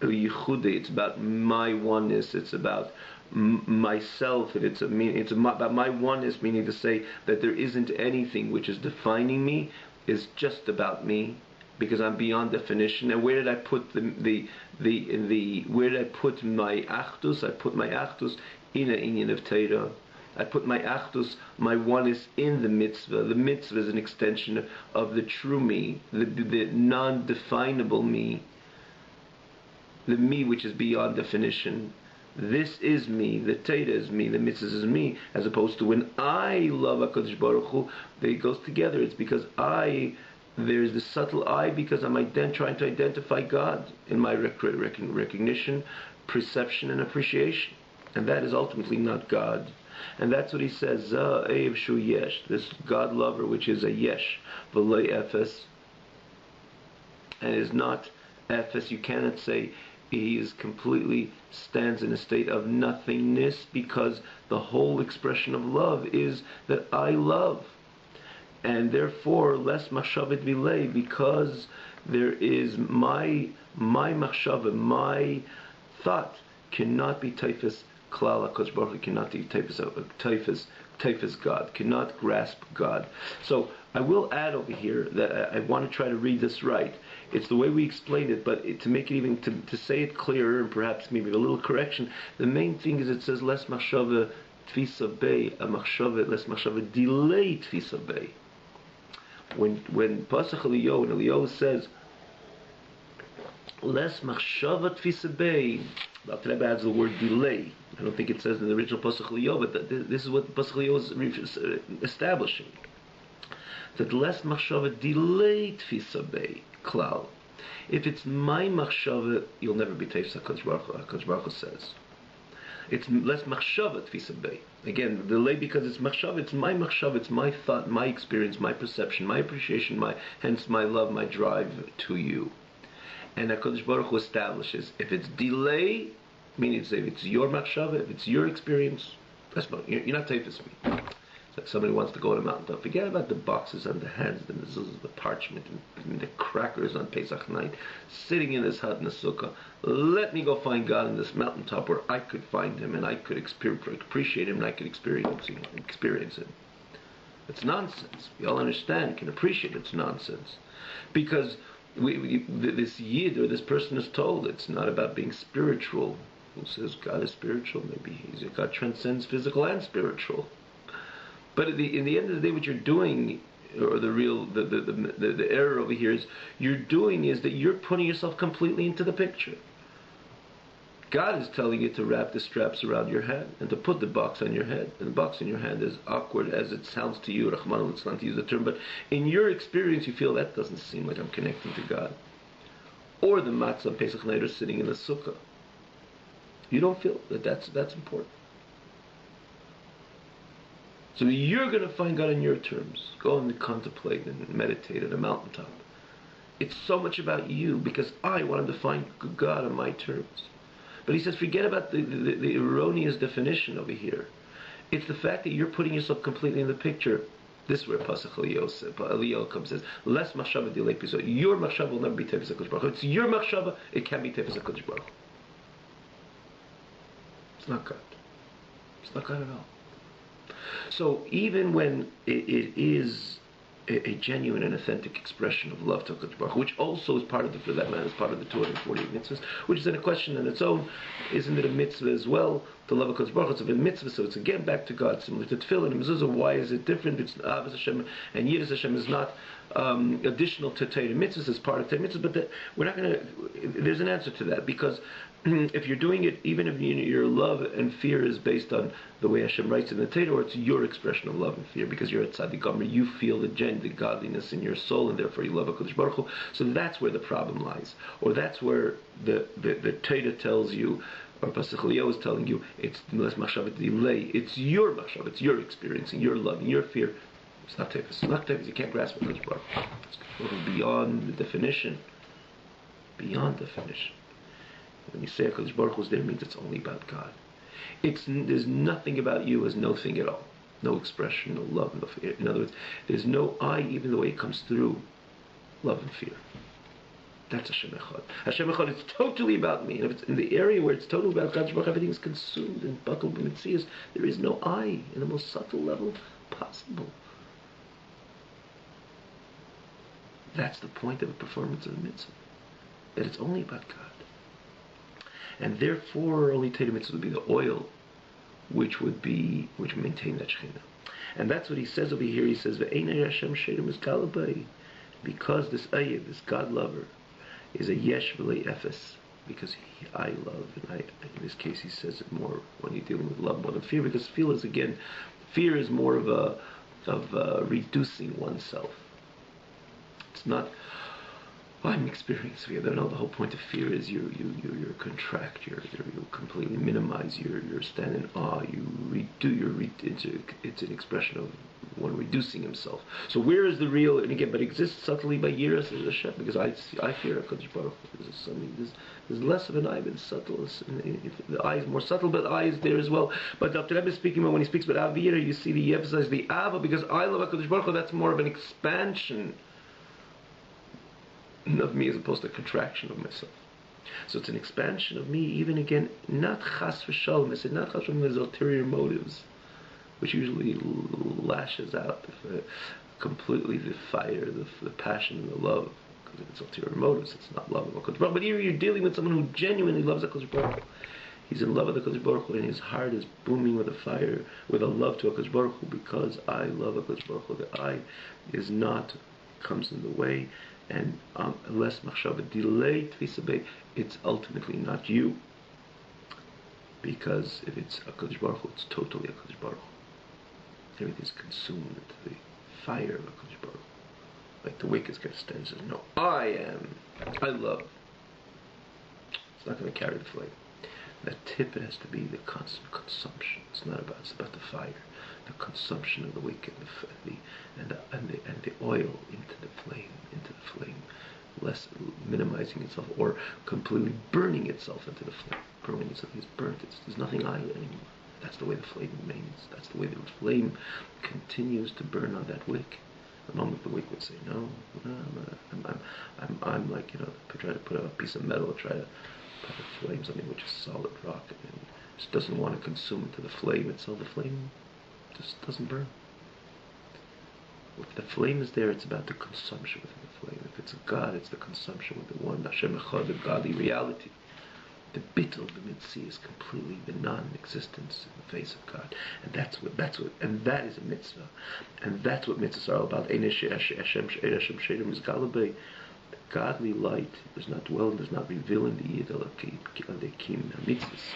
it's about my oneness, it's about myself, and it's about my oneness, meaning to say that there isn't anything which is defining me, is just about me, because I'm beyond definition. And where did I put where did I put my achdus? I put my achdus in an inyan of Torah. I put my achdus, my oneness, in the mitzvah. The mitzvah is an extension of the true me, the non-definable me, the me which is beyond definition. This is me, the Torah is me, the mitzvah is me, as opposed to when I love HaKadosh Baruch Hu, it goes together. It's because there's the subtle I, because I'm trying to identify God in my recognition, perception, and appreciation. And that is ultimately not God. And that's what he says, Eiv Shu Yesh, this God lover, which is a Yesh, V'loi Efes, and is not Efes. You cannot say he is completely stands in a state of nothingness, because the whole expression of love is that I love. And therefore, less machshavet vilei, because there is my machshava, my thought cannot be typhus Klal HaKadosh Baruch Hu cannot be Teifes God, cannot grasp God. So I will add over here that I want to try to read this right. It's the way we explained it, but to make it even, to say it clearer and perhaps maybe a little correction, the main thing is it says less machshava tfisa bei, a machshava, less machshava delay tfisa bei. When Pasach Eliyahu, and Eliyahu says less machshava tfisa bei, Dr. Rebbe adds the word delay. I don't think it says in the original Pasach Eliyahu, but this is what Pasach Eliyahu is establishing. That less machshava delay tfisa bei klal. If it's my machshava, you'll never be teifes HaKadosh Baruch Hu. HaKadosh Baruch Hu says. It's less machshava tfisa bei. Again, delay because it's machshava. It's my machshava. It's my thought, my experience, my perception, my appreciation, hence my love, my drive to you. And HaKadosh Baruch Hu establishes if it's delay, meaning if it's your machshava, if it's your experience, that's not, you're not teifes me. It's like somebody wants to go on a mountaintop. Forget about the boxes on the hands, the mezuzahs, the parchment, and the crackers on Pesach night, sitting in this hut in the sukkah. Let me go find God on this mountaintop where I could find Him and I could appreciate Him and I could experience Him. It's nonsense. We all understand, can appreciate it's nonsense. Because this yid or this person is told it's not about being spiritual. Who says God is spiritual? Maybe God transcends physical and spiritual. But in the end of the day, what you're doing, or the error over here is that you're putting yourself completely into the picture. God is telling you to wrap the straps around your head and to put the box on your head. And the box on your head, as awkward as it sounds to you, Rahman al-Islam to use the term, but in your experience you feel that doesn't seem like I'm connecting to God. Or the matzah Pesach night is sitting in the sukkah. You don't feel that's important. So you're going to find God on your terms. Go and contemplate and meditate at a mountaintop. It's so much about you because I wanted to find God on my terms. But he says, forget about the erroneous definition over here. It's the fact that you're putting yourself completely in the picture. This is where Pasach Eliyahu comes and says, less machshava delay pisa. Your machshava will never be teifes HaKadosh Baruch Hu. It's your machshava, it can be teifes HaKadosh Baruch Hu. It's not God. It's not God at all. So even when it is a genuine and authentic expression of love to HaKadosh Baruch Hu, which also is part of for that matter, is part of the 248 mitzvahs, which is in a question on its own, isn't it a mitzvah as well to love HaKadosh Baruch Hu? It's a mitzvah, so it's again back to God, similar to Tefillah and Mezuzah. Why is it different? It's Avos Hashem and Yiras Hashem is not additional to Torah mitzvahs as part of Torah mitzvahs, but we're not going to. There's an answer to that because if you're doing it, even if your love and fear is based on the way Hashem writes in the Torah, or it's your expression of love and fear because you're at Tzaddik Gomer, you feel the godliness in your soul, and therefore you love HaKadosh Baruch Hu. So that's where the problem lies, or that's where the Torah tells you, or Pasach Eliyahu is telling you, it's less machshavat delay. It's your machshav, it's your experiencing, your love, and your fear. It's not teifes. It's not teifes. You can't grasp HaKadosh Baruch Hu. It's beyond the definition. Beyond definition. When you say HaKadosh Baruch Hu is there, it means it's only about God. There's nothing about you as no thing at all. No expression, no love, no fear. In other words, there's no I, even the way it comes through love and fear. That's Hashem Echad. Hashem Echad is totally about me. And if it's in the area where it's totally about HaKadosh Baruch Hu, everything is consumed and buckled and mitzias. There is no I in the most subtle level possible. That's the point of a performance of the mitzvah. That it's only about God. And therefore, only Torah mitzvah would be the oil, which maintain that Shekhinah. And that's what he says over here. He says, "Ve'enei Hashem she'erim is galabay," because this Ayyid, this God lover, is a yesh v'lei efes, because I love, and in this case he says it more when you're dealing with love more than fear, because fear is more of reducing oneself. It's not. I'm experiencing fear. No, the whole point of fear is you contract, you completely minimize, you stand in awe, it's an expression of one reducing himself. So where is the real? And again, but it exists subtly by Yiras Hashem, because I fear HaKadosh Baruch Hu. There's less of an eye, but it's subtle. The eye is more subtle, but the eye is there as well. But Dr. Rebbe is speaking about when he speaks about Avira, you see he emphasizes the Ava, because I love HaKadosh Baruch Hu. That's more of an expansion of me as opposed to a contraction of myself. So it's an expansion of me, even again, not chas v'shalom. I said not chas v'shalom, there's ulterior motives, which usually lashes out completely the fire, the passion, the love. Because if it's ulterior motives, it's not love of HaKadosh Baruch Hu. But here you're dealing with someone who genuinely loves HaKadosh Baruch Hu. He's in love with HaKadosh Baruch Hu, and his heart is booming with a fire, with a love to HaKadosh Baruch Hu, because I love HaKadosh Baruch Hu. The I is not, comes in the way, and unless machshava delay tvisabei, it's ultimately not you. Because if it's HaKadosh Baruch Hu, it's totally HaKadosh Baruch Hu. Everything's consumed into the fire of HaKadosh Baruch Hu. Like the wick is going to stand and says, no, I love. It's not going to carry the flame. That tip, it has to be the constant consumption. It's about the fire, the consumption of the wick and the oil into the flame, less minimizing itself or completely burning itself into the flame. Burning itself is burnt. There's nothing I anymore. That's the way the flame remains. That's the way the flame continues to burn on that wick. The moment the wick would say, no, I'm like, try to put a piece of metal, try to put the flame, something which is solid rock, and just doesn't want to consume it to the flame itself. The flame just doesn't burn. If the flame is there, it's about the consumption within the flame. If it's a God, it's the consumption with the one, Hashem Echad, the godly reality. The bittul, the mitzvah, is completely the non-existence in the face of God, and and that is a mitzvah, and that's what mitzvahs are all about. The godly light does not dwell and does not reveal in the Yid Alekim mitzvahs.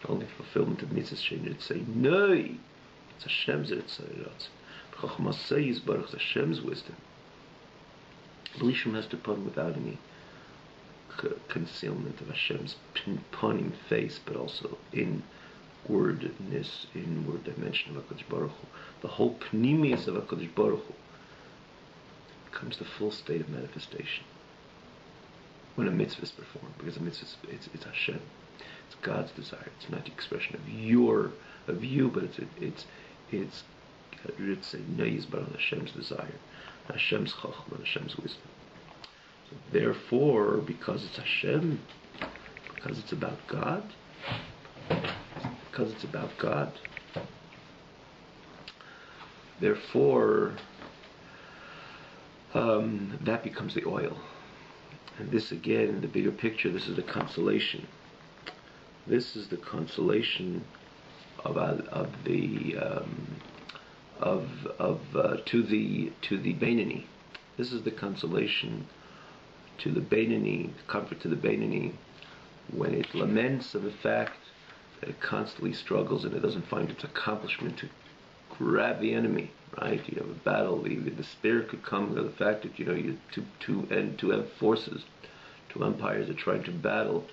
Only fulfillment of mitzvahs should say, no, it's Hashem's Yitzhak. Chachma says, Baruch Hashem's wisdom. Blishum has to pun without any concealment of Hashem's pinpointing face, but also inwardness, inward dimension of HaKadosh Baruch Hu. The whole pnimius of HaKadosh Baruch Hu comes to full state of manifestation when a mitzvah is performed, because a mitzvah it's Hashem, it's God's desire. It's not the expression of you, but it's say Neis Baruch Hashem's desire, Hashem's chachma, Hashem's wisdom. So therefore, because it's Hashem, because it's about God, therefore that becomes the oil. And this again, in the bigger picture, this is the consolation. This is the consolation to the Beinoni. This is the consolation to the Beinoni, the comfort to the Beinoni, when it laments of the fact that it constantly struggles and it doesn't find its accomplishment to grab the enemy. Right? You have a battle. The despair could come to the fact that you two have forces, two empires are trying to battle,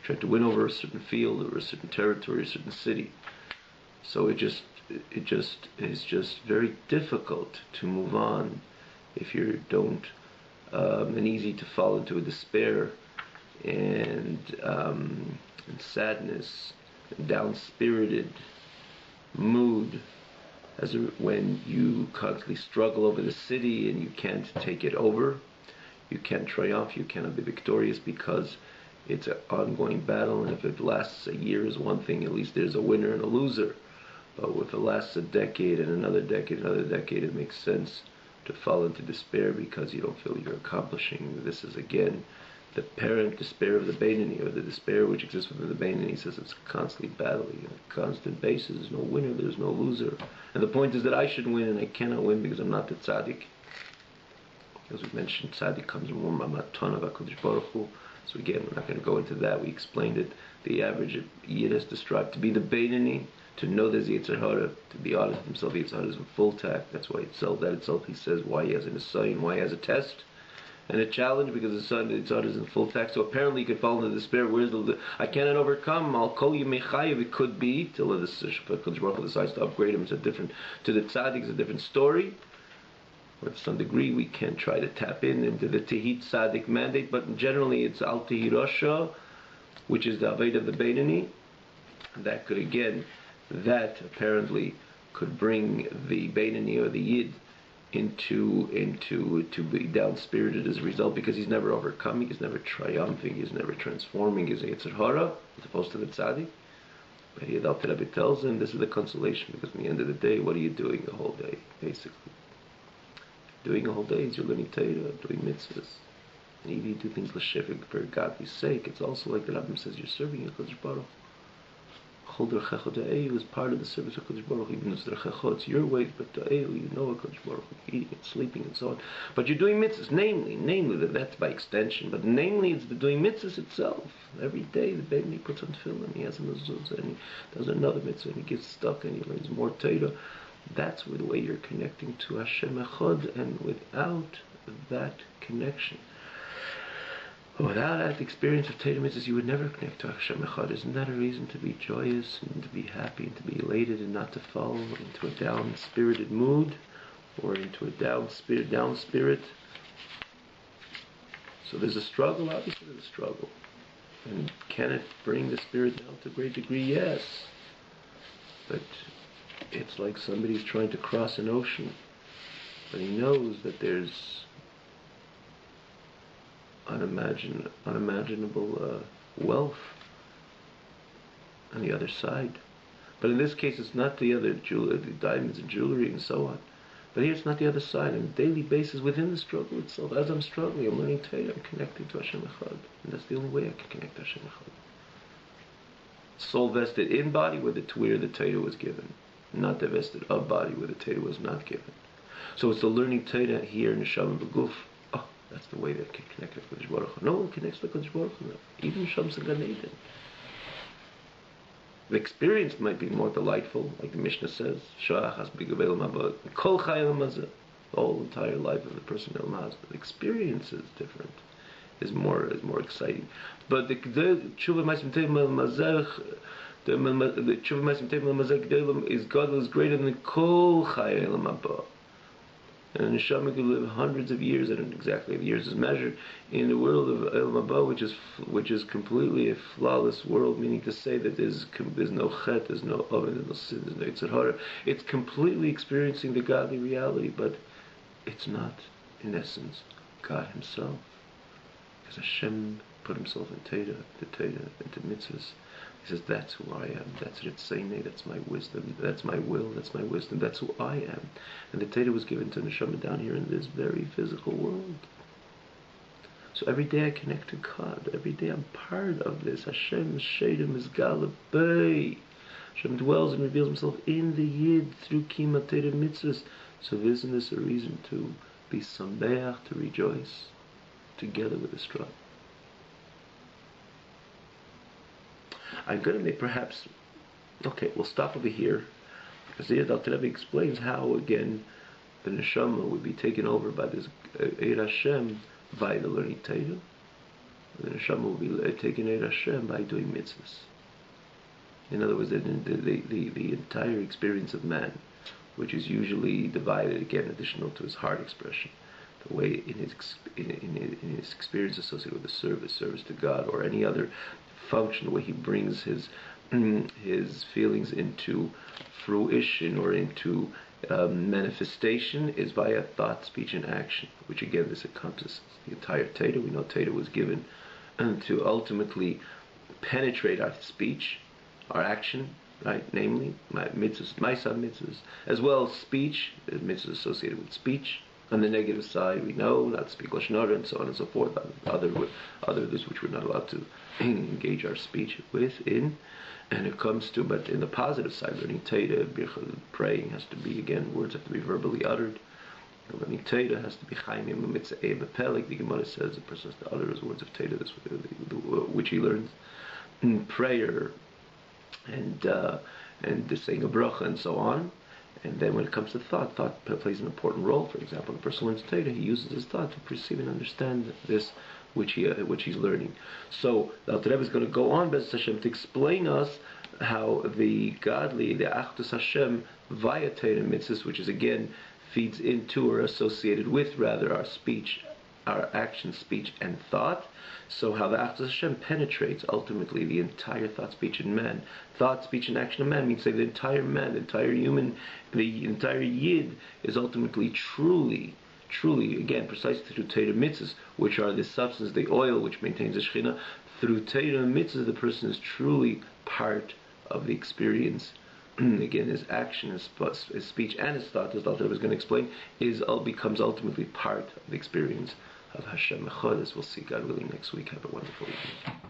trying to win over a certain field or a certain territory, a certain city. So it is just very difficult to move on if you don't, and easy to fall into a despair and sadness, and down-spirited mood, when you constantly struggle over the city and you can't take it over, you can't triumph, you cannot be victorious because it's an ongoing battle, and if it lasts a year is one thing, at least there's a winner and a loser. But if it lasts a decade and another decade, it makes sense to fall into despair because you don't feel you're accomplishing. This is again the parent despair of the Beinoni, or the despair which exists within the Beinoni. He says it's constantly battling on a constant basis. There's no winner, there's no loser. And the point is that I should win, and I cannot win because I'm not the tzaddik. As we mentioned, tzaddik comes from Maton of HaKadosh Baruch Hu. So again, we're not going to go into that. We explained it. The average Yid has to strive to be the Beinoni, to know there's Yetzer Hara, to be honest with himself. Yetzer Hara is in full tact. That's why he says why he has an assignment, why he has a test and a challenge, because the sun is in full tact. So apparently you could fall into despair. Where's I cannot overcome. I'll call you mechayev. It could be till the Kodesh Baruch Hu decides to upgrade him. It's a different, to the tzaddik, it's a different story. Or to some degree, we can try to tap into the Tehit Tzaddik mandate, but generally it's Al Tehi Rasha, which is the Aved of the Beinoni. That could apparently could bring the Beinoni or the Yid to be down spirited as a result, because he's never overcoming, he's never triumphing, he's never transforming his Yetzer Hara as opposed to the tzaddik. But here the Alter Rebbe tells him this is the consolation, because at the end of the day, what are you doing the whole day? Basically, doing a whole day is you're learning Torah, doing mitzvahs. And if you do things l'shevik for God's sake, it's also like the Rambam says, you're serving HaKadosh Baruch. Chol derchecha da'eu is part of the service of HaKadosh Baruch. Even if it's derchecha, it's your way, but da'eu, you know HaKadosh Baruch, eating and sleeping and so on. But you're doing mitzvahs, namely, that's by extension, but namely it's the doing mitzvahs itself. Every day the baby puts on tefillin, he has a mezuzah, and he does another mitzvah, and he gets stuck, and he learns more Torah. That's the way you're connecting to Hashem Echad, and without that connection, without that experience of Torah mitzvahs, you would never connect to Hashem Echad. Isn't that a reason to be joyous and to be happy and to be elated and not to fall into a down-spirited mood or into a down spirit? So there's a struggle, obviously there's a struggle. And can it bring the spirit down to a great degree? Yes. But it's like somebody's trying to cross an ocean, but he knows that there's unimaginable wealth on the other side. But in this case, it's not the other the diamonds and jewelry and so on. But here it's not the other side. On a daily basis, within the struggle itself, as I'm struggling, I'm learning Torah, I'm connecting to Hashem Echad. And that's the only way I can connect to Hashem Echad. Soul vested in body where the Torah was given, not divested of body where the Torah was not given. So it's the learning Torah here in Neshama B'guf. That's the way that can connect to Kodesh Baruch Hu. No one connects to Kodesh Baruch Hu. Even Shams and Gan Eden. The experience might be more delightful, like the Mishnah says, Sha'achas b'gavel mabad, kol chayil mazeh, the whole entire life of the person El Maz. The experience is different, is more exciting. But the tshuva ma'asim tevim el mazech, the tshuva ma'asim tevim el mazech g'delim is God is greater than kol chayil mabad. And a neshama could live hundreds of years, and exactly the years is measured, in the world of El Mabah, which is completely a flawless world, meaning to say that there's no chet, there's no oven, there's no sin, there's no Yetzer Hara. It's completely experiencing the godly reality, but it's not, in essence, God Himself. Because Hashem put Himself in Torah, into mitzvahs. He says, that's who I am, that's Ritzeinei, that's my wisdom, that's my will, that's my wisdom, that's who I am. And the Torah was given to Neshama down here in this very physical world. So every day I connect to God, every day I'm part of this. Hashem Shedem is Galabay. Hashem dwells and reveals Himself in the Yid through Kima Torah mitzvahs. So isn't this a reason to be Sameach, to rejoice, together with the struggle? I'm going to make perhaps, we'll stop over here, because the Alter Rebbe explains how, again, the Neshama would be taken over by this Eir Hashem via the learning Torah. The Neshama will be taken Eir Hashem by doing mitzvahs. In other words, the entire experience of man, which is usually divided, again, additional to his heart expression, the way in his experience associated with the service to God, or any other function, the way he brings his feelings into fruition or into manifestation, is via thought, speech, and action, which again this encompasses the entire Torah. We know Torah was given to ultimately penetrate our speech, our action, right? Namely, mitzvahs, ma'aseh mitzvahs, as well as speech, mitzvahs associated with speech. On the negative side, we know not to speak lashon hara and so on and so forth. Others which we're not allowed to engage our speech in. And it comes to, but in the positive side, learning Torah, praying has to be, again, words have to be verbally uttered. Learning Torah has to be chaimim mitzvah b'pelik. The Gemara says the person has to utter his words of Torah, which he learns in prayer, and the saying of bracha and so on. And then when it comes to thought plays an important role. For example, the person learns Torah, he uses his thought to perceive and understand this which he's learning. So the Alter Rebbe is going to go on, B'ezras Hashem, to explain us how the godly, the Achdus Hashem via Torah mitzvahs, which is again feeds into or associated with rather our speech, our action, speech, and thought. So how the Achdus Hashem penetrates ultimately the entire thought, speech, and man. Thought, speech, and action of man means that the entire man, the entire human, the entire Yid is ultimately truly, again, precisely through Torah mitzvahs, which are the substance, the oil which maintains the Shekhinah. Through Torah mitzvahs, the person is truly part of the experience. Again, his action, his speech, and his thought, as Dr. was going to explain, becomes ultimately part of the experience of Hashem Echad, as we'll see, God willing, next week. Have a wonderful evening.